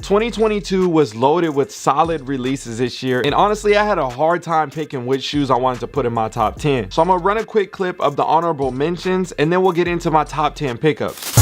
2022 was loaded with solid releases this year, and honestly I had a hard time picking which shoes I wanted to put in my top 10. So I'm gonna run a quick clip of the honorable mentions and then we'll get into my top 10 pickups.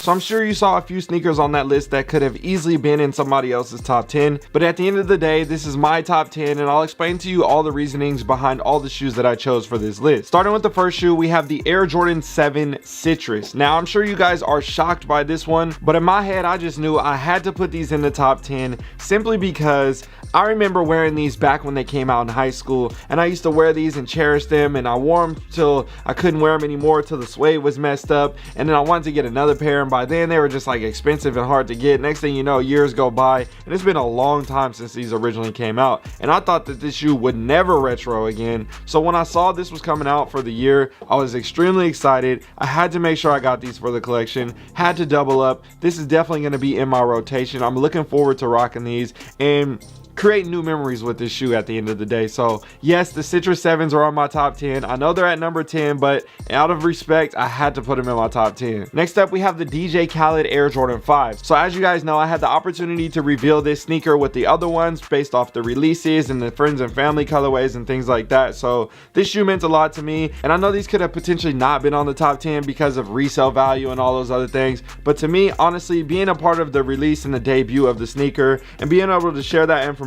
So I'm sure you saw a few sneakers on that list that could have easily been in somebody else's top 10, but at the end of the day, this is my top 10 and I'll explain to you all the reasonings behind all the shoes that I chose for this list. Starting with the first shoe, we have the Air Jordan 7 Citrus. Now I'm sure you guys are shocked by this one, but in my head I just knew I had to put these in the top 10 simply because I remember wearing these back when they came out in high school, and I used to wear these and cherish them, and I wore them till I couldn't wear them anymore till the suede was messed up, and then I wanted to get another pair, and by then they were just like expensive and hard to get. Next thing you know, years go by and it's been a long time since these originally came out, and I thought that this shoe would never retro again. So when I saw this was coming out for the year, I was extremely excited. I had to make sure I got these for the collection, had to double up. This is definitely going to be in my rotation. I'm looking forward to rocking these and create new memories with this shoe at the end of the day. So yes, the Citrus 7s are on my top 10. I know they're at number 10, but out of respect, I had to put them in my top 10. Next up, we have the DJ Khaled Air Jordan 5. So as you guys know, I had the opportunity to reveal this sneaker with the other ones based off the releases and the friends and family colorways and things like that. So this shoe meant a lot to me, and I know these could have potentially not been on the top 10 because of resale value and all those other things, but to me, honestly, being a part of the release and the debut of the sneaker and being able to share that information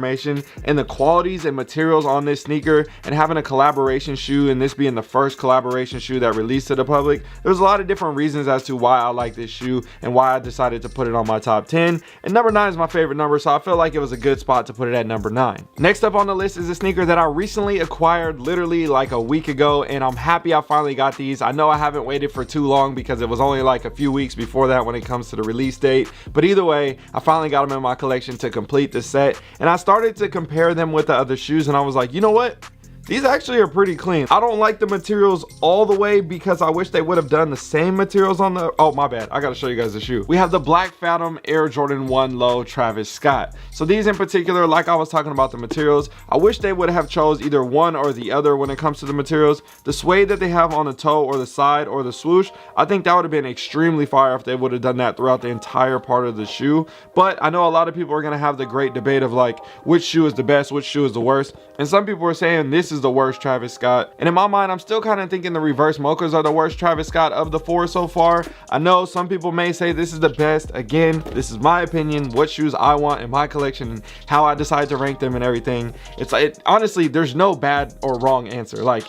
and the qualities and materials on this sneaker and having a collaboration shoe, and this being the first collaboration shoe that released to the public, there's a lot of different reasons as to why I like this shoe and why I decided to put it on my top 10. And number 9 is my favorite number, so I felt like it was a good spot to put it at number 9. Next up on the list is a sneaker that I recently acquired literally like a week ago, and I'm happy I finally got these. I know I haven't waited for too long because it was only like a few weeks before that when it comes to the release date, but either way, I finally got them in my collection to complete the set, and I started to compare them with the other shoes, and I was like, you know what? These actually are pretty clean. I don't like the materials all the way because I wish they would have done the same materials on the, oh my bad, I gotta show you guys the shoe. We have the Black Phantom Air Jordan 1 Low Travis Scott. So these in particular, like I was talking about the materials, I wish they would have chose either one or the other when it comes to the materials. The suede that they have on the toe or the side or the swoosh, I think that would have been extremely fire if they would have done that throughout the entire part of the shoe. But I know a lot of people are gonna have the great debate of like, which shoe is the best, which shoe is the worst. And some people are saying this is the worst Travis Scott, and in my mind I'm still kind of thinking the reverse mochas are the worst Travis Scott of the 4 so far. I know some people may say this is the best. Again, this is my opinion, what shoes I want in my collection and how I decide to rank them and everything. It's like, honestly, there's no bad or wrong answer. Like,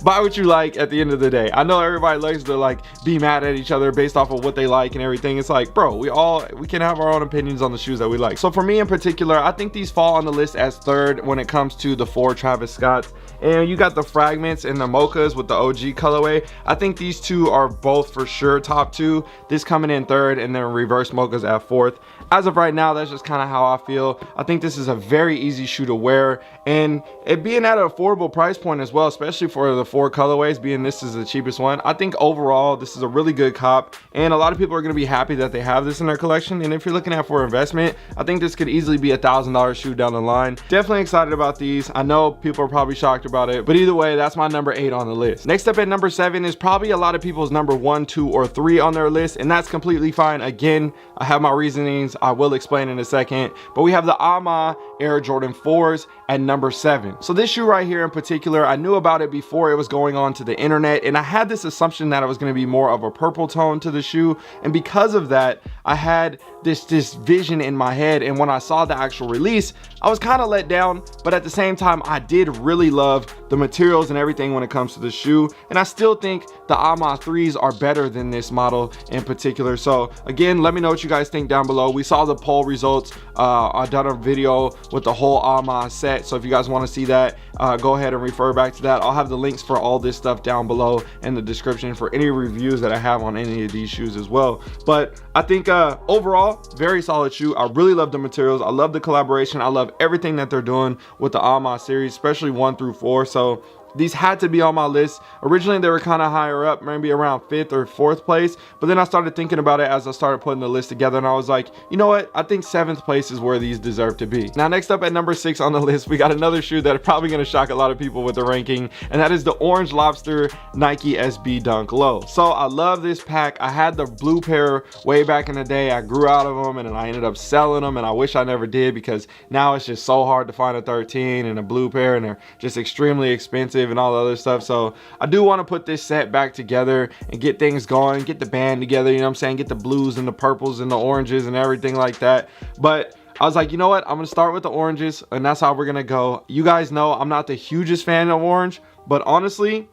buy what you like at the end of the day. I know everybody likes to like be mad at each other based off of what they like and everything. It's like, bro, we can have our own opinions on the shoes that we like. So for me in particular, I think these fall on the list as 3rd when it comes to the 4 Travis Scotts. And you got the fragments and the mochas with the OG colorway. I think these two are both for sure top 2. This coming in 3rd, and then reverse mochas at 4th. As of right now, that's just kind of how I feel. I think this is a very easy shoe to wear, and it being at an affordable price point as well, especially for the 4 colorways, being this is the cheapest one. I think overall this is a really good cop, and a lot of people are going to be happy that they have this in their collection. And if you're looking at for investment, I think this could easily be $1,000 shoe down the line. Definitely excited about these. I know people are probably shocked about it, but either way, that's my number 8 on the list. Next up at number 7 is probably a lot of people's number 1, 2, or 3 on their list, and that's completely fine. Again, I have my reasonings I will explain in a second, but we have the Ama Air Jordan 4s at number 7. So this shoe right here in particular, I knew about it before it was going on to the internet, and I had this assumption that it was going to be more of a purple tone to the shoe, and because of that, I had this vision in my head, and when I saw the actual release, I was kind of let down, but at the same time, I did really love the materials and everything when it comes to the shoe, and I still think the Ama 3s are better than this model in particular. So again, let me know what you guys think down below. We saw the poll results. I done a video with the whole Ama set, so if you guys want to see that, go ahead and refer back to that. I'll have the links for all this stuff down below in the description for any reviews that I have on any of these shoes as well. But I think overall, very solid shoe. I really love the materials. I love the collaboration. I love everything that they're doing with the Ama series, especially 1 through 4. So these had to be on my list. Originally they were kind of higher up, maybe around 5th or 4th place, but then I started thinking about it as I started putting the list together, and I was like, you know what, I think 7th place is where these deserve to be. Now next up at number 6 on the list, we got another shoe that is probably going to shock a lot of people with the ranking, and that is the Orange Lobster Nike SB Dunk Low. So I love this pack. I had the blue pair way back in the day. I grew out of them and then I ended up selling them, and I wish I never did because now it's just so hard to find a 13 and a blue pair, and they're just extremely expensive and all the other stuff. So I do want to put this set back together and get things going, get the band together, you know what I'm saying, get the blues and the purples and the oranges and everything like that. But I was like, you know what, I'm gonna start with the oranges, and that's how we're gonna go. You guys know I'm not the hugest fan of orange, but honestly,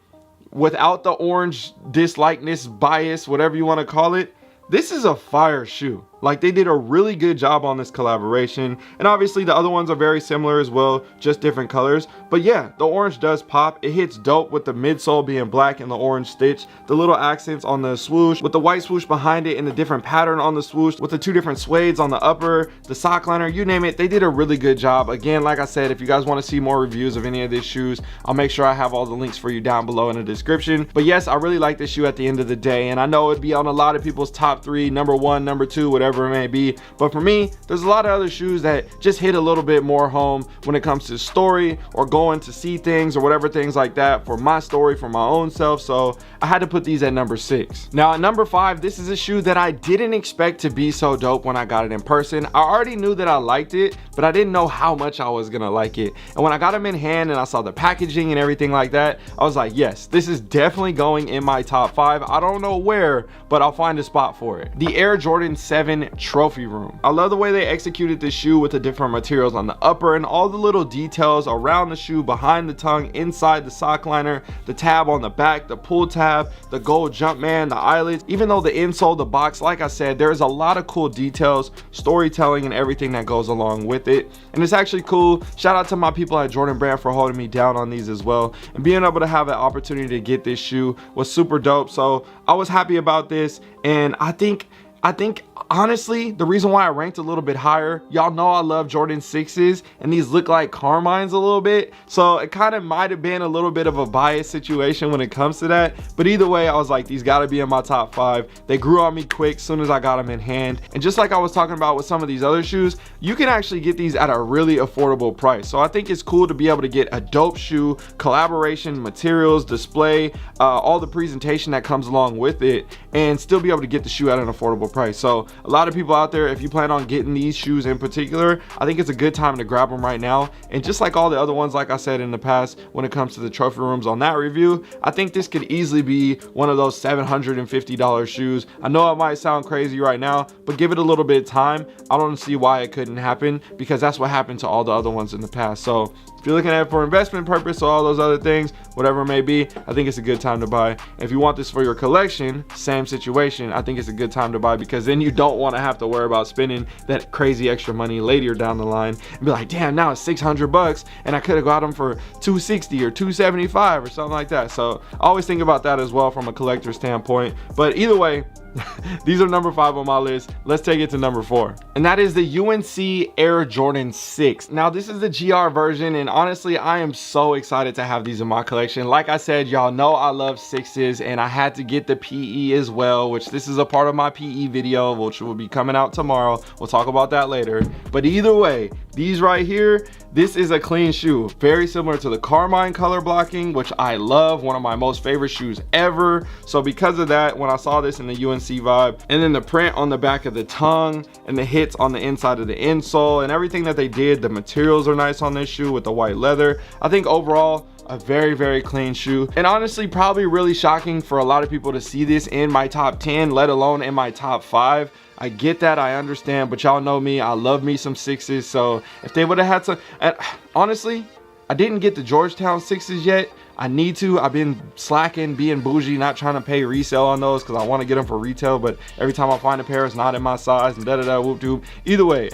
without the orange dislikeness, bias, whatever you want to call it, this is a fire shoe. Like, they did a really good job on this collaboration, and obviously the other ones are very similar as well, just different colors. But yeah, the orange does pop. It hits dope with the midsole being black and the orange stitch, the little accents on the swoosh with the white swoosh behind it and the different pattern on the swoosh with the 2 different suedes on the upper, the sock liner, you name it. They did a really good job. Again, like I said, if you guys want to see more reviews of any of these shoes, I'll make sure I have all the links for you down below in the description. But yes, I really like this shoe at the end of the day, and I know it'd be on a lot of people's top 3, number 1, number 2, whatever it may be, but for me, there's a lot of other shoes that just hit a little bit more home when it comes to story or going to see things or whatever, things like that, for my story, for my own self. So I had to put these at number 6. Now at number 5, this is a shoe that I didn't expect to be so dope when I got it in person. I already knew that I liked it, but I didn't know how much I was gonna like it. And when I got them in hand and I saw the packaging and everything like that, I was like, yes, this is definitely going in my top 5. I don't know where, but I'll find a spot for it. The Air Jordan 7 Trophy Room. I love the way they executed this shoe with the different materials on the upper and all the little details around the shoe, behind the tongue, inside the sock liner, the tab on the back, the pull tab, the gold Jumpman, the eyelets, even though the insole, the box, like I said, there's a lot of cool details, storytelling, and everything that goes along with it. And it's actually cool. Shout out to my people at Jordan Brand for holding me down on these as well, and being able to have an opportunity to get this shoe was super dope. So I was happy about this, and I think honestly, the reason why I ranked a little bit higher, y'all know I love Jordan 6s, and these look like Carmines a little bit, so it kind of might have been a little bit of a biased situation when it comes to that. But either way, I was like, these got to be in my top 5. They grew on me quick as soon as I got them in hand, and just like I was talking about with some of these other shoes, you can actually get these at a really affordable price. So I think it's cool to be able to get a dope shoe, collaboration, materials, display, all the presentation that comes along with it, and still be able to get the shoe at an affordable price. So a lot of people out there, if you plan on getting these shoes in particular, I think it's a good time to grab them right now. And just like all the other ones, like I said in the past, when it comes to the trophy rooms on that review, I think this could easily be one of those $750 shoes. I know it might sound crazy right now, but give it a little bit of time. I don't see why it couldn't happen, because that's what happened to all the other ones in the past. So if you're looking at it for investment purpose or all those other things, whatever it may be, I think it's a good time to buy. If you want this for your collection, same situation. I think it's a good time to buy, because then you don't want to have to worry about spending that crazy extra money later down the line and be like, damn, now it's $600 and I could have got them for $260 or $275 or something like that. So I always think about that as well from a collector standpoint. But either way, these are number 5 on my list. Let's take it to number 4, and that is the UNC Air Jordan 6. Now this is the GR version, and honestly I am so excited to have these in my collection. Like I said, y'all know I love 6s, and I had to get the PE as well, which this is a part of my PE video, which will be coming out tomorrow. We'll talk about that later. But either way, these right here, this is a clean shoe, very similar to the Carmine color blocking, which I love, one of my most favorite shoes ever. So because of that, when I saw this in the UNC vibe, and then the print on the back of the tongue and the hits on the inside of the insole and everything that they did, the materials are nice on this shoe with the white leather. I think overall a very, very clean shoe, and honestly probably really shocking for a lot of people to see this in my top 10, let alone in my top 5. I get that, I understand, but y'all know me, I love me some 6s. So if they would have had some, and honestly I didn't get the Georgetown 6s yet. I need to. I've been slacking, being bougie, not trying to pay resale on those because I want to get them for retail, but every time I find a pair it's not in my size and da-da-da whoop doop. Either way,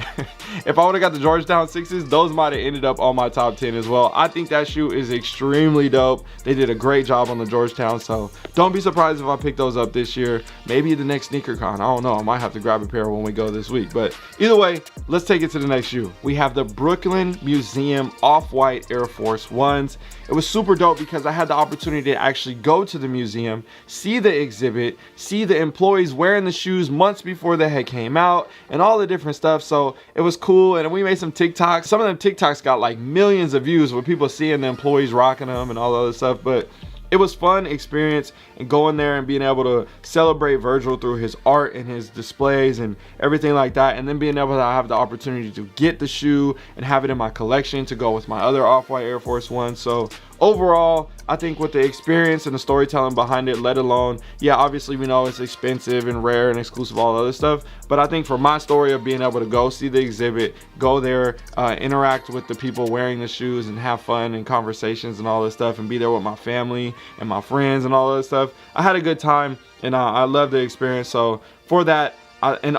if I would have got the Georgetown 6s, those might have ended up on my top 10 as well. I think that shoe is extremely dope. They did a great job on the Georgetown, so don't be surprised if I pick those up this year. Maybe the next sneaker con, I don't know, I might have to grab a pair when we go this week. But either way, let's take it to the next shoe. We have the Brooklyn Museum Off-White Air Force Ones. It was super dope because because I had the opportunity to actually go to the museum, see the exhibit, see the employees wearing the shoes months before they had came out, and all the different stuff. So it was cool, and we made some TikToks. Some of them TikToks got like millions of views with people seeing the employees rocking them and all the other stuff. But it was fun experience, and going there and being able to celebrate Virgil through his art and his displays and everything like that, and then being able to have the opportunity to get the shoe and have it in my collection to go with my other Off-White Air Force One. So overall, I think with the experience and the storytelling behind it, let alone, yeah, obviously we know it's expensive and rare and exclusive, all the other stuff, but I think for my story of being able to go see the exhibit, go there, interact with the people wearing the shoes and have fun and conversations and all this stuff, and be there with my family and my friends and all that stuff, I had a good time, and I love the experience. So for that, and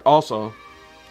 also,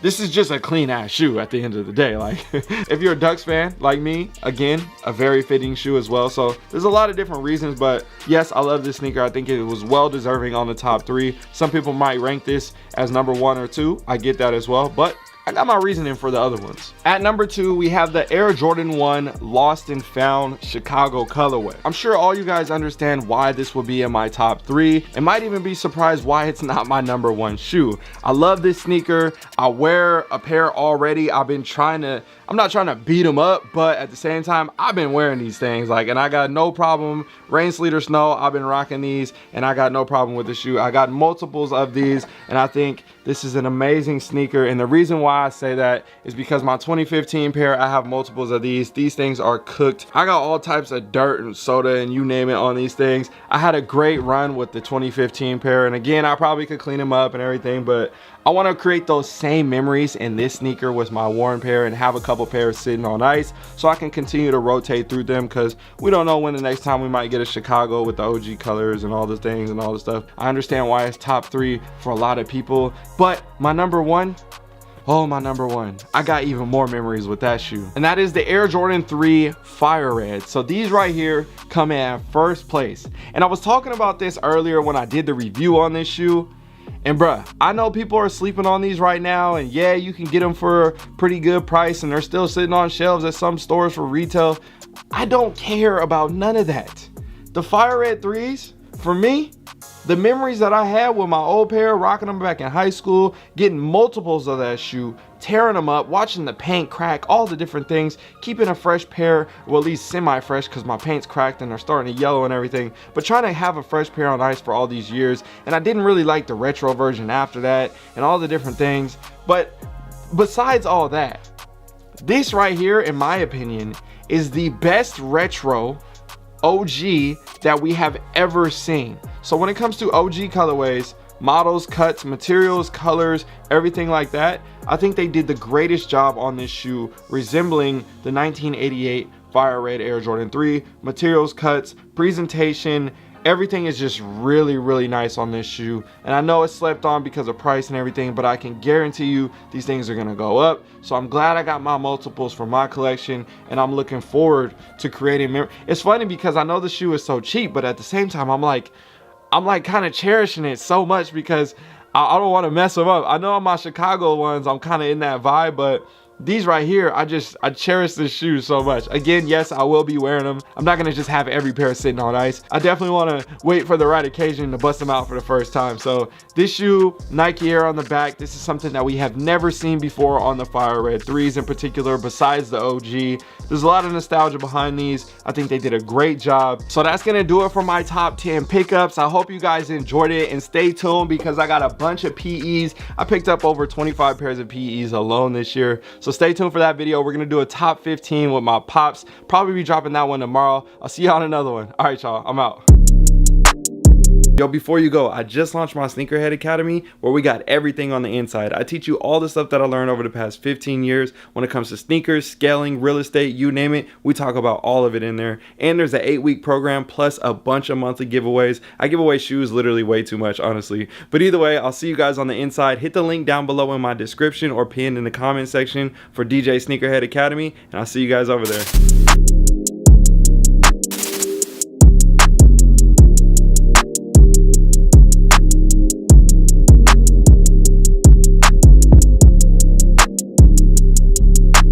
this is just a clean ass shoe at the end of the day. Like, if you're a Ducks fan like me, again, a very fitting shoe as well. So there's a lot of different reasons, but yes, I love this sneaker. I think it was well deserving on the top 3. Some people might rank this as number 1 or 2. I get that as well, but I got my reasoning for the other ones. At number 2, we have the Air Jordan 1 Lost and Found Chicago colorway. I'm sure all you guys understand why this will be in my top 3, and might even be surprised why it's not my number 1 shoe. I love this sneaker. I wear a pair already. I'm not trying to beat them up, but at the same time, I've been wearing these things, like, and I got no problem, rain, sleet, or snow, I've been rocking these, and I got no problem with the shoe. I got multiples of these, and I think this is an amazing sneaker. And the reason why I say that is because my 2015 pair, I have multiples of these. These things are cooked. I got all types of dirt and soda and you name it on these things. I had a great run with the 2015 pair, and again, I probably could clean them up and everything, but I want to create those same memories in this sneaker with my worn pair, and have a couple pairs sitting on ice so I can continue to rotate through them, because we don't know when the next time we might get a Chicago with the OG colors and all the things and all the stuff. I understand why it's top 3 for a lot of people, but my number 1, oh, my number 1, I got even more memories with that shoe, and that is the Air Jordan 3 Fire Red. So these right here come in first place, and I was talking about this earlier when I did the review on this shoe. And bruh, I know people are sleeping on these right now, and yeah, you can get them for a pretty good price, and they're still sitting on shelves at some stores for retail. I don't care about none of that. The Fire Red 3s, for me, the memories that I had with my old pair, rocking them back in high school, getting multiples of that shoe, tearing them up, watching the paint crack, all the different things, keeping a fresh pair, well, at least semi-fresh, because my paint's cracked and they're starting to yellow and everything, but trying to have a fresh pair on ice for all these years. And I didn't really like the retro version after that and all the different things. But besides all that, this right here, in my opinion, is the best retro OG that we have ever seen. So when it comes to OG colorways, models, cuts, materials, colors, everything like that, I think they did the greatest job on this shoe, resembling the 1988 Fire Red Air Jordan 3. Materials, cuts, presentation, everything is just really, really nice on this shoe. And I know it's slept on because of price and everything, but I can guarantee you these things are gonna go up. So I'm glad I got my multiples for my collection, and I'm looking forward to creating It's funny because I know the shoe is so cheap, but at the same time, I'm like kind of cherishing it so much because I don't want to mess them up. I know on my Chicago ones, I'm kind of in that vibe, but these right here, I cherish this shoe so much. Again, yes, I will be wearing them. I'm not gonna just have every pair sitting on ice. I definitely want to wait for the right occasion to bust them out for the first time. So this shoe, Nike Air on the back, this is something that we have never seen before on the Fire Red 3s in particular, besides the OG. There's a lot of nostalgia behind these. I think they did a great job. So that's gonna do it for my top 10 pickups. I hope you guys enjoyed it, and stay tuned because I got a bunch of PEs. I picked up over 25 pairs of PEs alone this year. So stay tuned for that video. We're gonna do a top 15 with my pops. Probably be dropping that one tomorrow. I'll see you on another one. All right, y'all, I'm out. Yo, before you go, I just launched my Sneakerhead Academy where we got everything on the inside. I teach you all the stuff that I learned over the past 15 years when it comes to sneakers, scaling, real estate, you name it. We talk about all of it in there. And there's an 8-week program plus a bunch of monthly giveaways. I give away shoes literally way too much, honestly. But either way, I'll see you guys on the inside. Hit the link down below in my description or pinned in the comment section for DJ Sneakerhead Academy, and I'll see you guys over there.